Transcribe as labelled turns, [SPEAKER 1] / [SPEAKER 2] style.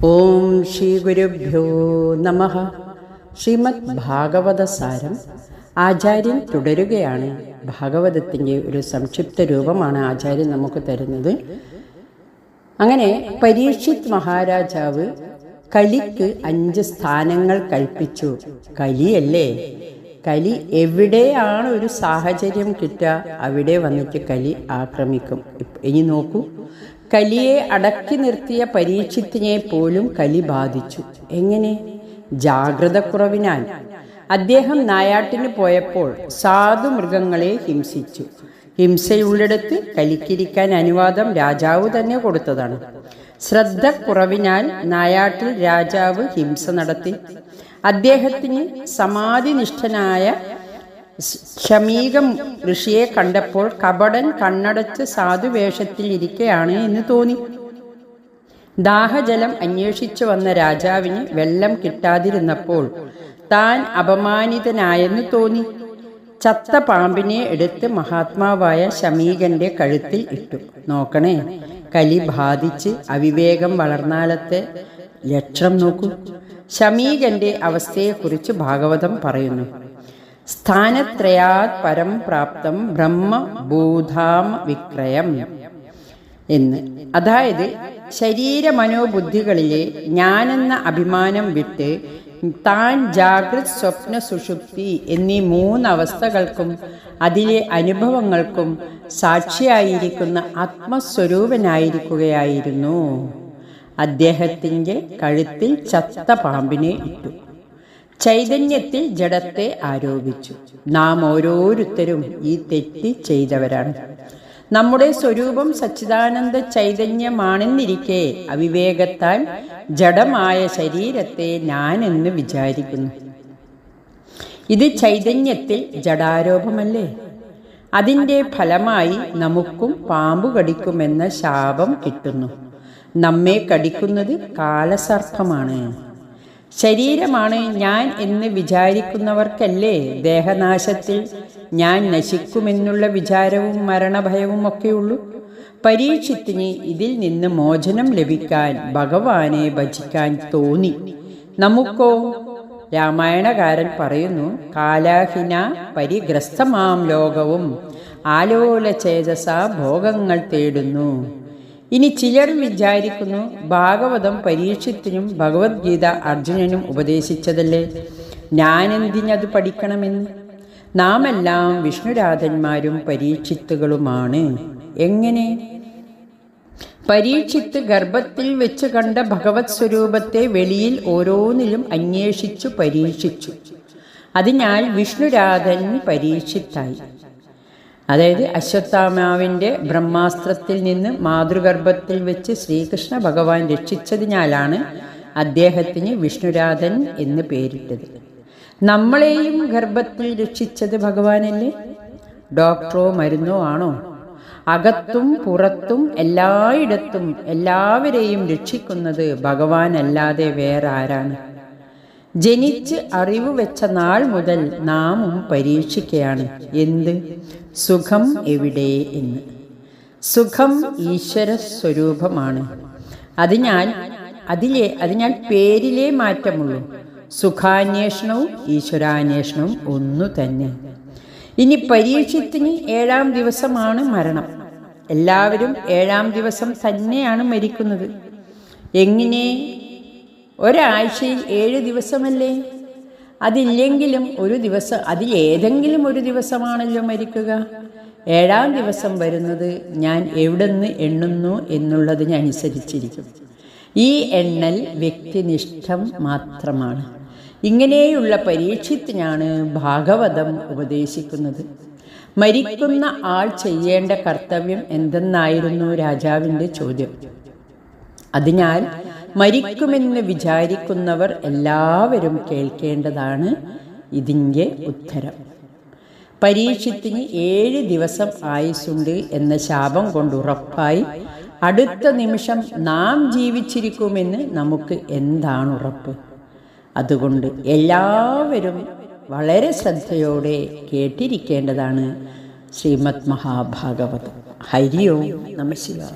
[SPEAKER 1] ഓം ശ്രീ ഗുരുഭ്യോ നമഃ. ശ്രീമദ് ഭാഗവതസാരം ആചാര്യൻ തുടരുകയാണ്. ഭാഗവതത്തിൻ്റെ ഒരു സംക്ഷിപ്ത രൂപമാണ് ആചാര്യൻ നമുക്ക് തരുന്നത്. അങ്ങനെ പരീക്ഷിത് മഹാരാജാവ് കലിക്ക് 5 സ്ഥാനങ്ങൾ കൽപ്പിച്ചു. കലിയല്ലേ, കലി എവിടെയാണ് ഒരു സാഹചര്യം കിട്ടുക അവിടെ വന്നിട്ട് കലി ആക്രമിക്കും. ഇനി നോക്കൂ, കലിയെ അടക്കി നിർത്തിയ പരീക്ഷിത്തിനെ പോലും കലി ബാധിച്ചു. എങ്ങനെ? ജാഗ്രത കുറവിനാൽ. അദ്ദേഹം നായാട്ടിന് പോയപ്പോൾ സാധു മൃഗങ്ങളെ ഹിംസിച്ചു. ഹിംസയുള്ളിടത്ത് കലിക്കിരിക്കാൻ അനുവാദം രാജാവ് തന്നെ കൊടുത്തതാണ്. ശ്രദ്ധ കുറവിനാൽ നായാട്ടിൽ രാജാവ് ഹിംസ നടത്തി. അദ്ദേഹത്തിന് സമാധിനിഷ്ഠനായ ശമീക ഋഷിയെ കണ്ടപ്പോൾ കപടൻ കണ്ണടച്ച് സാധുവേഷത്തിൽ ഇരിക്കുകയാണ് എന്ന് തോന്നി. ദാഹജലം അന്വേഷിച്ചു വന്ന രാജാവിന് വെള്ളം കിട്ടാതിരുന്നപ്പോൾ താൻ അപമാനിതനായെന്ന് തോന്നി. ചത്ത പാമ്പിനെ എടുത്ത് മഹാത്മാവായ ശമീകന്റെ കഴുത്തിൽ ഇട്ടു. നോക്കണേ, കലി ബാധിച്ച് അവിവേകം വളർന്നാലത്തെ ലക്ഷണം നോക്കൂ. ശമീകന്റെ അവസ്ഥയെക്കുറിച്ച് ഭാഗവതം പറയുന്നു. സ്ഥാനത്രയാത് പരം പ്രാപ്തം ബ്രഹ്മഭൂതാം വിക്രയം എന്ന്. അതായത് ശരീരമനോബുദ്ധികളിലെ ഞാനെന്ന അഭിമാനം വിട്ട് താൻ ജാഗ്രത്, സ്വപ്ന, സുഷുപ്തി എന്നീ 3 അവസ്ഥകൾക്കും അതിലെ അനുഭവങ്ങൾക്കും സാക്ഷിയായിരിക്കുന്ന ആത്മസ്വരൂപനായിരിക്കുകയായിരുന്നു. അദ്ദേഹത്തിൻ്റെ കഴുത്തിൽ ചത്ത പാമ്പിനെ ഇട്ടു. ചൈതന്യത്തിൽ ജഡത്തെ ആരോപിച്ചു. നാം ഓരോരുത്തരും ഈ തെറ്റ് ചെയ്തവരാണ്. നമ്മുടെ സ്വരൂപം സച്ചിദാനന്ദ ചൈതന്യമാണെന്നിരിക്കെ അവിവേകത്താൽ ജഡമായ ശരീരത്തെ ഞാനെന്ന് വിചാരിക്കുന്നു. ഇത് ചൈതന്യത്തിൽ ജഡാരോപമല്ലേ? അതിൻ്റെ ഫലമായി നമുക്കും പാമ്പു കടിക്കുമെന്ന ശാപം കിട്ടുന്നു. നമ്മെ കടിക്കുന്നത് കാലസർപ്പമാണ്. ശരീരമാണ് ഞാൻ എന്ന് വിചാരിക്കുന്നവർക്കല്ലേ ദേഹനാശത്തിൽ ഞാൻ നശിക്കുമെന്നുള്ള വിചാരവും മരണഭയവും ഒക്കെയുള്ളൂ. പരീക്ഷിത്തിന് ഇതിൽ നിന്ന് മോചനം ലഭിക്കാൻ ഭഗവാനെ ഭജിക്കാൻ തോന്നി. നമുക്കോ? രാമായണകാരൻ പറയുന്നു, കാലാഹിന പരിഗ്രസ്തമാം ലോകവും ആലോല ചേതസ ഭോഗങ്ങൾ തേടുന്നു. ഇനി ചിലർ വിചാരിക്കുന്നു, ഭാഗവതം പരീക്ഷിത്തിനും ഭഗവത്ഗീത അർജുനനും ഉപദേശിച്ചതല്ലേ, ഞാനെന്തിനത് പഠിക്കണമെന്ന്? നാമെല്ലാം വിഷ്ണുരാധന്മാരും പരീക്ഷിത്തുകളുമാണ്. എങ്ങനെ? പരീക്ഷിത്ത് ഗർഭത്തിൽ വെച്ച് കണ്ട ഭഗവത് സ്വരൂപത്തെ വെളിയിൽ ഓരോന്നിലും അന്വേഷിച്ചു പരീക്ഷിച്ചു. അതിനാൽ വിഷ്ണുരാധൻ പരീക്ഷിത്തായി. അതായത് അശ്വത്ഥാമാവിൻ്റെ ബ്രഹ്മാസ്ത്രത്തിൽ നിന്ന് മാതൃഗർഭത്തിൽ വെച്ച് ശ്രീകൃഷ്ണ ഭഗവാൻ രക്ഷിച്ചതിനാലാണ് അദ്ദേഹത്തിന് വിഷ്ണുരാധൻ എന്ന് പേരിട്ടത്. നമ്മളെയും ഗർഭത്തിൽ രക്ഷിച്ചത് ഭഗവാനല്ലേ? ഡോക്ടറോ മരുന്നോ ആണോ? അകത്തും പുറത്തും എല്ലായിടത്തും എല്ലാവരെയും രക്ഷിക്കുന്നത് ഭഗവാനല്ലാതെ വേറെ ആരാണ്? ജനിച്ച് അറിവ് വെച്ച നാൾ മുതൽ നാമും പരീക്ഷിക്കുകയാണ്. എന്ത്? സുഖം എവിടെ എന്ന്. സുഖം ഈശ്വര സ്വരൂപമാണ്. അതിനാൽ പേരിലേ മാറ്റമുള്ളൂ. സുഖാന്വേഷണവും ഈശ്വരാന്വേഷണവും ഒന്നു തന്നെ. ഇനി പരീക്ഷത്തിന് 7-ാം ദിവസമാണ് മരണം. എല്ലാവരും 7-ാം ദിവസം തന്നെയാണ് മരിക്കുന്നത്. എങ്ങനെ? ഒരാഴ്ചയിൽ 7 ദിവസമല്ലേ? അതില്ലെങ്കിലും ഒരു ദിവസം, അതിലേതെങ്കിലും ഒരു ദിവസമാണല്ലോ മരിക്കുക. 7-ാം ദിവസം വരുന്നത് ഞാൻ എവിടെന്ന് എണ്ണുന്നു എന്നുള്ളതിനനുസരിച്ചിരിക്കും. ഈ എണ്ണൽ വ്യക്തിനിഷ്ഠം മാത്രമാണ്. ഇങ്ങനെയുള്ള പരീക്ഷത്തിനാണ് ഭാഗവതം ഉപദേശിക്കുന്നത്. മരിക്കുന്ന ആൾ ചെയ്യേണ്ട കർത്തവ്യം എന്തെന്നായിരുന്നു രാജാവിൻ്റെ ചോദ്യം. അതിനാൽ മരിക്കുമെന്ന് വിചാരിക്കുന്നവർ എല്ലാവരും കേൾക്കേണ്ടതാണ് ഇതിൻ്റെ ഉത്തരം. പരീക്ഷത്തിന് 7 ദിവസം ആയുസ്സുണ്ട് എന്ന ശാപം കൊണ്ട് ഉറപ്പായി അടുത്ത നിമിഷം നാം ജീവിച്ചിരിക്കുമെന്ന് നമുക്ക് എന്താണ് ഉറപ്പ്? അതുകൊണ്ട് എല്ലാവരും വളരെ ശ്രദ്ധയോടെ കേട്ടിരിക്കേണ്ടതാണ് ശ്രീമദ് മഹാഭാഗവതം. ഹരി ഓം നമഃ ശിവായ.